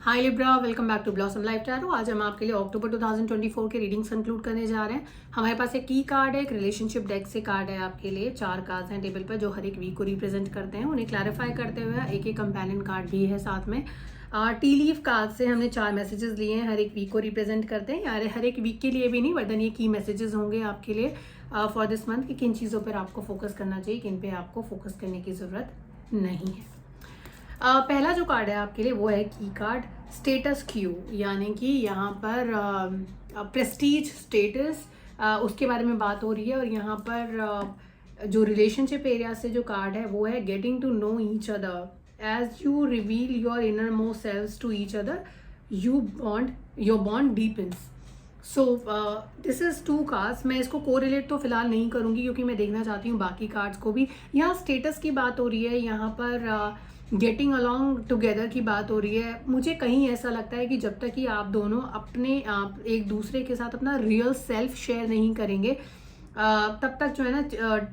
Hi Libra, welcome back to Blossom Life Tarot. आज हम आपके लिए अक्टूबर 2024 के रीडिंग्स कंक्लूड करने जा रहे हैं। हमारे पास एक की कार्ड है, एक रिलेशनशिप डेक से कार्ड है आपके लिए। 4 कार्ड्स हैं टेबल पर जो हर एक वीक को रिप्रेजेंट करते हैं। उन्हें क्लैरिफाई करते हुए एक एक कंपेनियन कार्ड भी है साथ में। टी लीफ कार्ड से हमने 4 मैसेजेस लिए हैं, हर एक वीक को रिप्रेजेंट करते हैं। यार हर एक वीक के लिए भी नहीं, बट ये की मैसेजेस होंगे आपके लिए फॉर दिस मंथ कि किन चीज़ों पर आपको फोकस करना चाहिए, किन पे आपको फोकस करने की ज़रूरत नहीं है। पहला जो कार्ड है आपके लिए वो है की कार्ड स्टेटस क्यू, यानी कि यहाँ पर प्रेस्टीज स्टेटस उसके बारे में बात हो रही है। और यहाँ पर जो रिलेशनशिप एरिया से जो कार्ड है वो है getting to know each other as you reveal your inner most selves to each other your bond deepens. So this is 2 cards. मैं इसको कोरिलेट तो फिलहाल नहीं करूँगी क्योंकि मैं देखना चाहती हूँ बाकी कार्ड्स को भी। यहाँ स्टेटस की बात हो रही है, यहाँ पर गेटिंग अलॉन्ग टुगेदर की बात हो रही है। मुझे कहीं ऐसा लगता है कि जब तक कि आप दोनों अपने आप एक दूसरे के साथ अपना रियल सेल्फ शेयर नहीं करेंगे तब तक जो है ना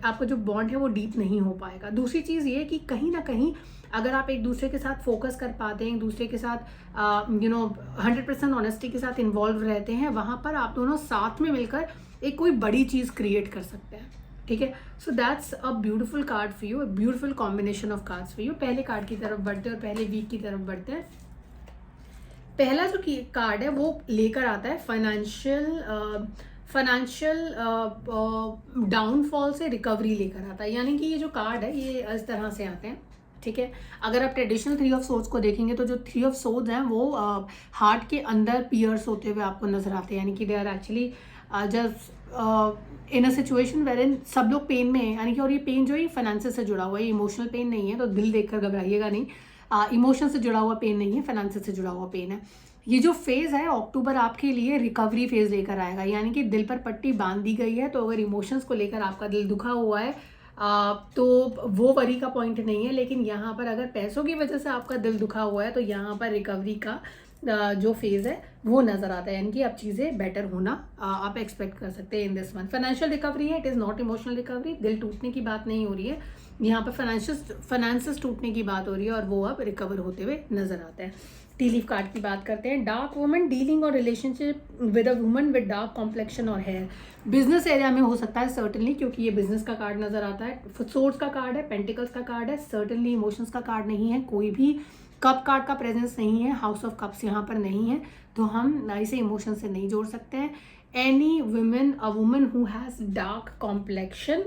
आपका जो बॉन्ड है वो डीप नहीं हो पाएगा। दूसरी चीज़ ये कि कहीं ना कहीं अगर आप एक दूसरे के साथ फोकस कर पाते हैं, एक दूसरे के साथ 100% ऑनेस्टी के साथ इन्वॉल्व रहते हैं, वहाँ पर आप दोनों साथ में मिलकर एक कोई बड़ी चीज़ क्रिएट कर सकते हैं। ठीक है, so that's a beautiful card for you, beautiful combination of cards for you. पहले कार्ड की तरफ बढ़ते हैं और पहले वीक की तरफ बढ़ते हैं। पहला जो कार्ड है वो लेकर आता है फाइनेंशियल डाउनफॉल से रिकवरी लेकर आता है। यानी कि ये जो कार्ड है ये इस तरह से आते हैं। ठीक है, अगर आप ट्रेडिशनल 3 ऑफ सोर्ड्स को देखेंगे तो जो 3 ऑफ सोर्ड्स हैं वो हार्ट के अंदर पियर्स होते हुए आपको नजर आते हैं। यानी कि they are actually just in a situation where in सब लोग पेन में है। यानी कि और ये पेन जो है फाइनेंसेस से जुड़ा हुआ है, इमोशनल पेन नहीं है, तो दिल देखकर घबराइएगा नहीं। इमोशन से जुड़ा हुआ पेन नहीं है, फाइनेंसेस से जुड़ा हुआ पेन है। ये जो फेज़ है अक्टूबर आपके लिए रिकवरी फेज़ लेकर आएगा। यानी कि दिल पर पट्टी बांध दी गई है। तो अगर इमोशंस को लेकर आपका दिल दुखा हुआ है तो वो वरी का पॉइंट नहीं है। लेकिन यहाँ पर अगर पैसों की वजह से आपका दिल दुखा हुआ है तो यहाँ पर रिकवरी का जो फेज़ है वो नज़र आता है। यानी कि अब चीज़ें बेटर होना आप एक्सपेक्ट कर सकते हैं in this month. Financial recovery है, it is not emotional recovery. दिल टूटने की बात नहीं हो रही है, यहाँ पर फाइनेंसेस टूटने की बात हो रही है और वो अब रिकवर होते हुए नजर आता है। टी लीफ कार्ड की बात करते हैं। डार्क वुमन डीलिंग और relationship with a woman with dark complexion और हेयर। बिजनेस एरिया में हो सकता है सर्टनली, क्योंकि ये बिजनेस का कार्ड नजर आता है। सोर्ड्स का कार्ड है, पेंटिकल्स का कार्ड है, सर्टनली इमोशंस का कार्ड नहीं है। कोई भी कप कार्ड का प्रेजेंस नहीं है, हाउस ऑफ कप्स यहाँ पर नहीं है, तो हम इसे इमोशन से नहीं जोड़ सकते हैं। Any women, a woman who has dark complexion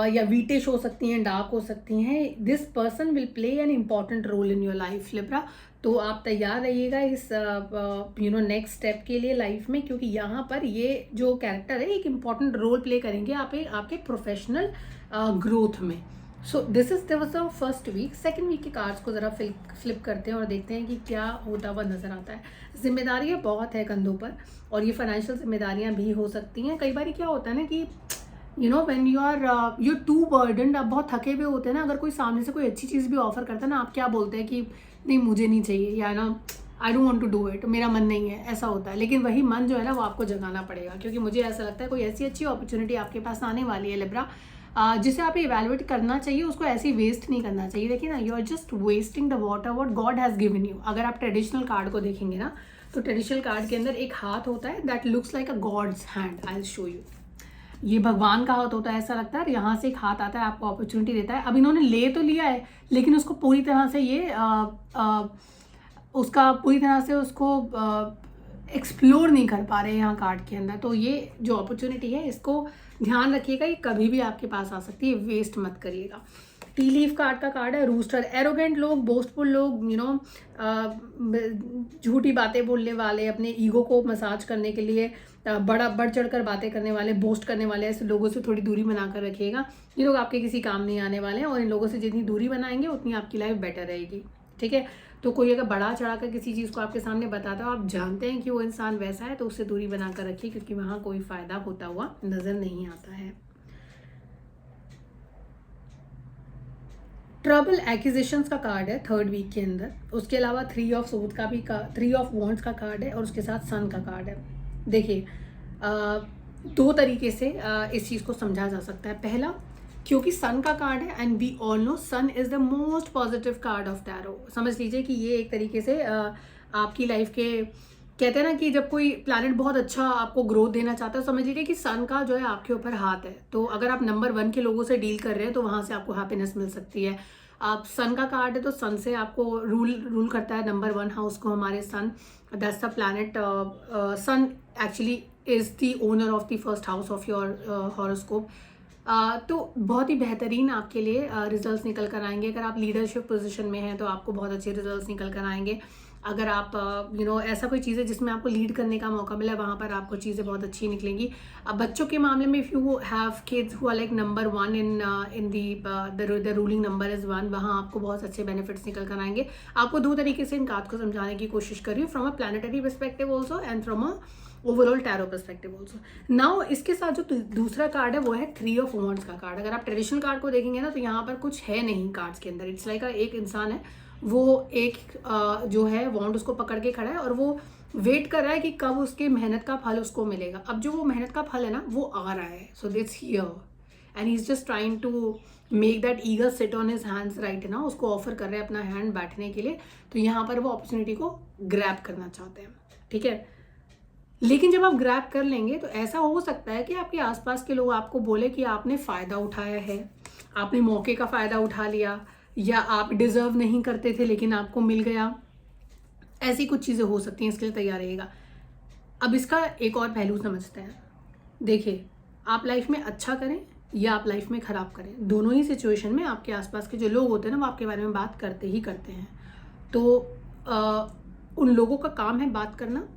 या वीटिश हो सकती हैं, डार्क हो सकती हैं। This person will play an important role in your life Libra. तो आप तैयार रहिएगा इस नेक्स्ट स्टेप के लिए लाइफ में, क्योंकि यहाँ पर ये जो कैरेक्टर है एक इम्पॉर्टेंट रोल प्ले करेंगे आपके प्रोफेशनल ग्रोथ में। So this was the first week. Second week के कार्ड्स को ज़रा फ्लिप करते हैं और देखते हैं कि क्या होता हुआ नजर आता है। जिम्मेदारियाँ बहुत है कंधों पर, और ये फाइनेंशियल जिम्मेदारियाँ भी हो सकती हैं। कई बार क्या होता है ना कि व्हेन यू टू बर्डनड, आप बहुत थके हुए होते हैं ना, अगर कोई सामने से कोई अच्छी चीज़ भी ऑफर करता है ना, आप क्या बोलते हैं कि नहीं मुझे नहीं चाहिए, या ना I don't want to do it, मेरा मन नहीं है, ऐसा होता है। लेकिन वही मन जो है ना वो आपको जगाना पड़ेगा, क्योंकि मुझे ऐसा लगता है कोई ऐसी अच्छी अपॉर्चुनिटी आपके पास आने वाली है लिब्रा जिसे आप इवैल्यूएट करना चाहिए, उसको ऐसे ही वेस्ट नहीं करना चाहिए। देखिए ना, you are just wasting the water what God has given you. अगर आप ट्रेडिशनल कार्ड को देखेंगे ना, तो ट्रेडिशनल कार्ड के अंदर एक हाथ होता है that looks like a God's hand. I will show you. ये भगवान का हाथ होता है, ऐसा लगता है। यहाँ से एक हाथ आता है, आपको अपॉर्चुनिटी देता है। अब इन्होंने ले तो लिया है, लेकिन उसको पूरी तरह से उसको एक्सप्लोर नहीं कर पा रहे यहाँ कार्ड के अंदर। तो ये जो अपॉर्चुनिटी है इसको ध्यान रखिएगा, ये कभी भी आपके पास आ सकती है, वेस्ट मत करिएगा। टी लीफ कार्ड का कार्ड है रूस्टर। एरोगेंट लोग, बोस्टफुल लोग, झूठी बातें बोलने वाले, अपने ईगो को मसाज करने के लिए बढ़ चढ़ कर बातें करने वाले, बोस्ट करने वाले, ऐसे लोगों से थोड़ी दूरी बना कर रखिएगा। ये लोग आपके किसी काम नहीं आने वाले हैं, और इन लोगों से जितनी दूरी बनाएंगे उतनी आपकी लाइफ बेटर रहेगी। ठीक है, तो कोई अगर बढ़ा चढ़ा कर किसी चीज़ को आपके सामने बताता है, आप जानते हैं कि वो इंसान वैसा है, तो उससे दूरी बना कर रखिए, क्योंकि वहाँ कोई फ़ायदा होता हुआ नज़र नहीं आता है। ट्रबल एक्विजिशंस का कार्ड है थर्ड वीक के अंदर। उसके अलावा 3 ऑफ सोर्ड्स का भी 3 ऑफ वॉन्ड्स का कार्ड है, और उसके साथ सन का कार्ड है। देखिए 2 तरीके से इस चीज़ को समझा जा सकता है। पहला क्योंकि सन का कार्ड है and we all know sun is the most positive card of tarot. समझ लीजिए कि ये एक तरीके से आपकी लाइफ के, कहते हैं ना कि जब कोई प्लैनेट बहुत अच्छा आपको ग्रोथ देना चाहता है, समझ लीजिए कि सन का जो है आपके ऊपर हाथ है। तो अगर आप नंबर 1 के लोगों से डील कर रहे हैं तो वहां से आपको हैप्पीनेस मिल सकती है। आप सन का कार्ड है तो सन से आपको रूल करता है नंबर 1 हाउस को हमारे sun, that's the planet. Sun actually is the owner of the first house of your horoscope. तो बहुत ही बेहतरीन आपके लिए रिजल्ट्स निकल कर आएंगे। अगर आप लीडरशिप पोजीशन में हैं तो आपको बहुत अच्छे रिजल्ट्स निकल कर आएंगे। अगर आप ऐसा कोई चीज़ है जिसमें आपको लीड करने का मौका मिला, वहाँ पर आपको चीज़ें बहुत अच्छी निकलेंगी। अब बच्चों के मामले में, if you have kids who are like number 1 in the ruling number is 1, वहाँ आपको बहुत अच्छे बेनिफिट्स निकल कर आएंगे। आपको 2 तरीके से इन कार्ड को समझाने की कोशिश कर रही हूँ, from a planetary perspective also and from a overall tarot perspective also. Now इसके साथ जो दूसरा कार्ड है वो है 3 ऑफ वांड्स का कार्ड। अगर आप ट्रेडिशनल कार्ड को देखेंगे ना तो यहाँ पर कुछ है नहीं कार्ड्स के अंदर। इट्स लाइक एक इंसान है, वो एक जो है वॉन्ड उसको पकड़ के खड़ा है और वो वेट कर रहा है कि कब उसके मेहनत का फल उसको मिलेगा। अब जो वो मेहनत का फल है ना वो आ रहा है, so this here and he is just trying to make that eagle sit on his hands right ना। उसको ऑफर कर रहे हैं अपना हैंड बैठने के लिए, तो यहाँ पर वो अपॉर्चुनिटी को ग्रैब करना चाहते हैं, ठीक है। लेकिन जब आप ग्रैब कर लेंगे तो ऐसा हो सकता है कि आपके आसपास के लोग आपको बोले कि आपने फ़ायदा उठाया है, आपने मौके का फ़ायदा उठा लिया, या आप डिज़र्व नहीं करते थे लेकिन आपको मिल गया। ऐसी कुछ चीज़ें हो सकती हैं, इसके लिए तैयार रहिएगा। अब इसका एक और पहलू समझते हैं। देखिए, आप लाइफ में अच्छा करें या आप लाइफ में ख़राब करें, दोनों ही सिचुएशन में आपके आसपास के जो लोग होते हैं ना वो आपके बारे में बात करते ही करते हैं। तो उन लोगों का काम है बात करना।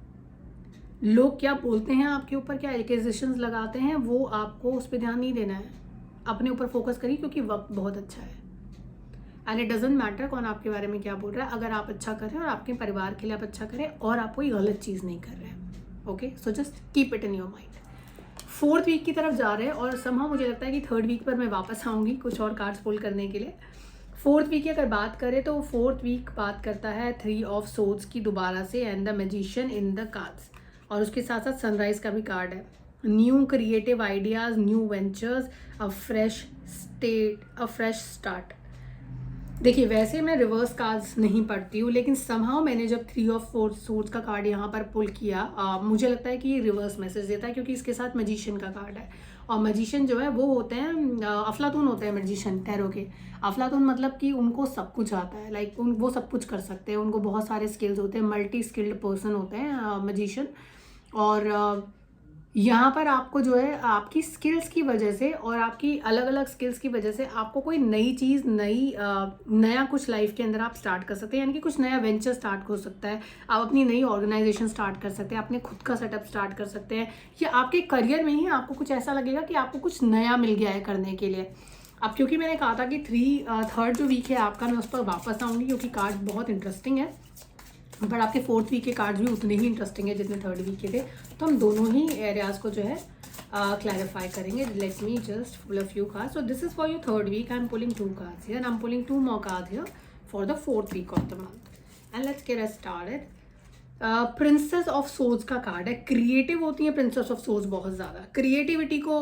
लोग क्या बोलते हैं आपके ऊपर, क्या एक्यूजेशंस लगाते हैं, वो आपको उस पर ध्यान नहीं देना है। अपने ऊपर फोकस करिए क्योंकि वक्त बहुत अच्छा है एंड इट डजेंट मैटर कौन आपके बारे में क्या बोल रहा है। अगर आप अच्छा करें और आपके परिवार के लिए आप अच्छा करें और आप कोई गलत चीज़ नहीं कर रहे हैं, okay, so just keep it in your mind. 4th week की तरफ जा रहे हैं और समहाउ मुझे लगता है कि 3rd वीक पर मैं वापस आऊँगी कुछ और कार्ड्स पुल करने के लिए। 4th वीक की अगर बात करें तो 4th वीक बात करता है 3 ऑफ सोर्ड्स की दोबारा से and the magician in the cards, और उसके साथ साथ सनराइज का भी कार्ड है। New creative ideas, new ventures, अ फ्रेश स्टार्ट। देखिए, वैसे मैं रिवर्स कार्ड्स नहीं पढ़ती हूँ, लेकिन समहाउ मैंने जब 3 ऑफ सोर्ड्स का कार्ड यहाँ पर पुल किया, मुझे लगता है कि ये रिवर्स मैसेज देता है क्योंकि इसके साथ मैजिशियन का कार्ड है। और मैजिशियन जो है वो होते हैं अफलातून होते हैं मैजिशियन टैरो के। अफलातून मतलब कि उनको सब कुछ आता है, लाइक वो सब कुछ कर सकते हैं, उनको बहुत सारे स्किल्स होते हैं, मल्टी स्किल्ड पर्सन होते हैं मैजिशियन। और यहाँ पर आपको जो है आपकी स्किल्स की वजह से और आपकी अलग अलग स्किल्स की वजह से आपको कोई नई चीज़, नया कुछ लाइफ के अंदर आप स्टार्ट कर सकते हैं, यानी कि कुछ नया वेंचर स्टार्ट हो सकता है। आप अपनी नई ऑर्गेनाइजेशन स्टार्ट कर सकते हैं, अपने खुद का सेटअप स्टार्ट कर सकते हैं, या आपके करियर में ही आपको कुछ ऐसा लगेगा कि आपको कुछ नया मिल गया है करने के लिए। अब क्योंकि मैंने कहा था कि 3rd जो वीक है आपका, मैं उस पर वापस आऊँगी क्योंकि कार्ड बहुत इंटरेस्टिंग है, बट आपके 4th वीक के कार्ड्स भी उतने ही इंटरेस्टिंग है जितने 3rd वीक के थे। तो हम दोनों ही एरियाज को जो है क्लैरिफाई करेंगे। Let me just pull a few cards. So this is for your 3rd week. I am pulling 2 cards here, I am pulling 2 more cards here for the 4th week of the month. And let's get started. Princess of swords का card है। Creative होती हैं princess of swords, बहुत ज़्यादा creativity को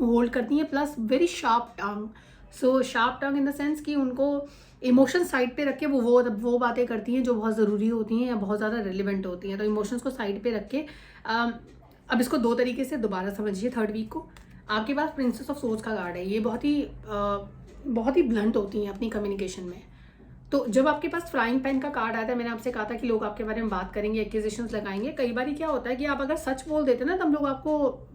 hold करती हैं, plus very sharp tongue. So sharp tongue in the sense कि उनको इमोशन साइड पे रख के वो बातें करती हैं जो बहुत ज़रूरी होती हैं या बहुत ज़्यादा रिलेवेंट होती हैं। तो इमोशंस को साइड पे रख के अब इसको 2 तरीके से दोबारा समझिए। 3rd वीक को आपके पास प्रिंसेस ऑफ सोर्ड्स का कार्ड है। ये बहुत ही ब्लंट होती हैं अपनी कम्युनिकेशन में। तो जब आपके पास फ्राइंग पैन का कार्ड आया था, मैंने आपसे कहा था कि लोग आपके बारे में बात करेंगे, एक्यूजेशंस लगाएंगे। कई बार क्या होता है कि आप अगर सच बोल देते ना, तब लोग आपको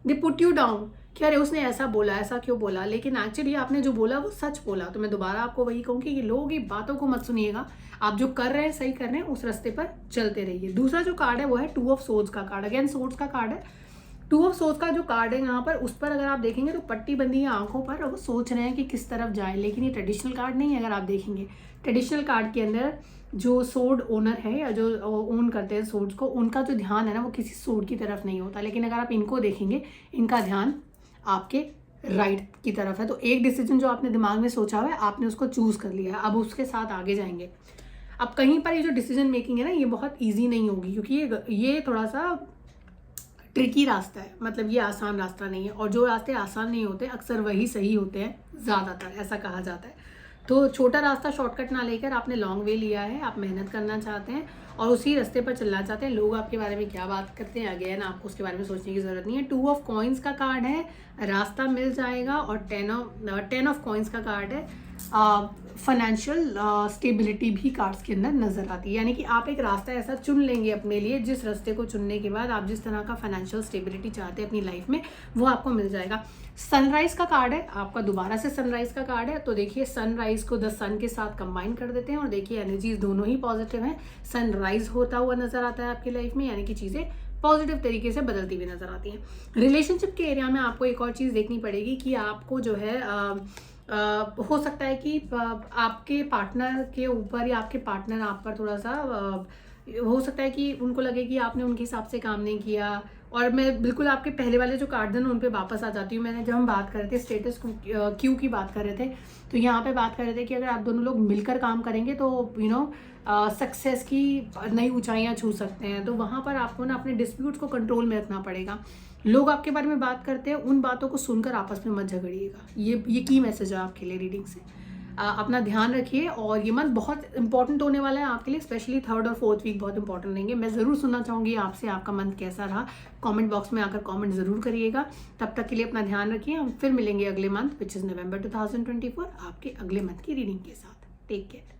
दे पुट यू डाउन कि अरे उसने ऐसा बोला, ऐसा क्यों बोला, लेकिन एक्चुअली आपने जो बोला वो सच बोला। तो मैं दोबारा आपको वही कहूँगी कि लोगों की बातों को मत सुनिएगा, आप जो कर रहे हैं सही कर रहे हैं, उस रास्ते पर चलते रहिए। दूसरा जो कार्ड है वो है 2 ऑफ सोर्ड्स का कार्ड। अगेन सोर्ड्स का कार्ड है। 2 ऑफ सोर्ड्स का जो कार्ड है यहाँ पर, उस पर अगर आप देखेंगे तो पट्टी बंदी है आंखों पर, और वो सोच रहे हैं कि किस तरफ जाए। लेकिन ये ट्रेडिशनल कार्ड नहीं है। अगर आप देखेंगे ट्रेडिशनल कार्ड के अंदर जो सोर्ड ओनर है या जो ओन करते हैं सोर्ड्स को, उनका जो ध्यान है ना वो किसी सोर्ड की तरफ नहीं होता। लेकिन अगर आप इनको देखेंगे, इनका ध्यान आपके राइट की तरफ है। तो एक डिसीजन जो आपने दिमाग में सोचा हुआ है, आपने उसको चूज कर लिया है, अब उसके साथ आगे जाएंगे। अब कहीं पर ये जो डिसीजन मेकिंग है ना, ये बहुत ईजी नहीं होगी क्योंकि ये थोड़ा सा ट्रिकी रास्ता है, मतलब ये आसान रास्ता नहीं है। और जो रास्ते आसान नहीं होते अक्सर वही सही होते हैं, ज़्यादातर ऐसा कहा जाता है। तो छोटा रास्ता शॉर्टकट ना लेकर आपने लॉन्ग वे लिया है, आप मेहनत करना चाहते हैं और उसी रास्ते पर चलना चाहते हैं। लोग आपके बारे में क्या बात करते हैं अगेन आपको उसके बारे में सोचने की ज़रूरत नहीं है। 2 ऑफ कॉइन्स का कार्ड है, रास्ता मिल जाएगा। और 10 ऑफ कॉइन्स का कार्ड है, फाइनेंशियल स्टेबिलिटी भी कार्ड्स के अंदर नज़र आती है। यानी कि आप एक रास्ता ऐसा चुन लेंगे अपने लिए, जिस रास्ते को चुनने के बाद आप जिस तरह का फाइनेंशियल स्टेबिलिटी चाहते हैं अपनी लाइफ में वो आपको मिल जाएगा। सनराइज का कार्ड है आपका, दोबारा से सनराइज का कार्ड है। तो देखिए सनराइज को द सन के साथ कंबाइन कर देते हैं और देखिए एनर्जीज दोनों ही पॉजिटिव हैं। सनराइज होता हुआ नजर आता है आपकी लाइफ में, यानी कि चीज़ें पॉजिटिव तरीके से बदलती हुई नजर आती हैं। रिलेशनशिप के एरिया में आपको एक और चीज़ देखनी पड़ेगी कि आपको जो है हो सकता है कि आपके पार्टनर के ऊपर या आपके पार्टनर आप पर थोड़ा सा हो सकता है कि उनको लगे कि आपने उनके हिसाब से काम नहीं किया। और मैं बिल्कुल आपके पहले वाले जो कार्ड हैं उन पे वापस आ जाती हूँ। मैंने जब हम बात कर रहे थे स्टेटस क्यू की बात कर रहे थे, तो यहाँ पे बात कर रहे थे कि अगर आप दोनों लोग मिलकर काम करेंगे तो सक्सेस की नई ऊंचाइयाँ छू सकते हैं। तो वहाँ पर आपको ना अपने डिस्प्यूट्स को कंट्रोल में रखना पड़ेगा। लोग आपके बारे में बात करते हैं, उन बातों को सुनकर आपस में मत झगड़िएगा। ये की मैसेज है आपके लिए रीडिंग से। अपना ध्यान रखिए और ये मंथ बहुत इंपॉर्टेंट होने वाला है आपके लिए, स्पेशली 3rd और 4th वीक बहुत इंपॉर्टेंट रहेंगे। मैं ज़रूर सुनना चाहूँगी आपसे आपका मंथ कैसा रहा, कमेंट बॉक्स में आकर कमेंट ज़रूर करिएगा। तब तक के लिए अपना ध्यान रखिए, हम फिर मिलेंगे अगले मंथ विच इज़ नवंबर 2024 आपके अगले मंथ की रीडिंग के साथ। Take care.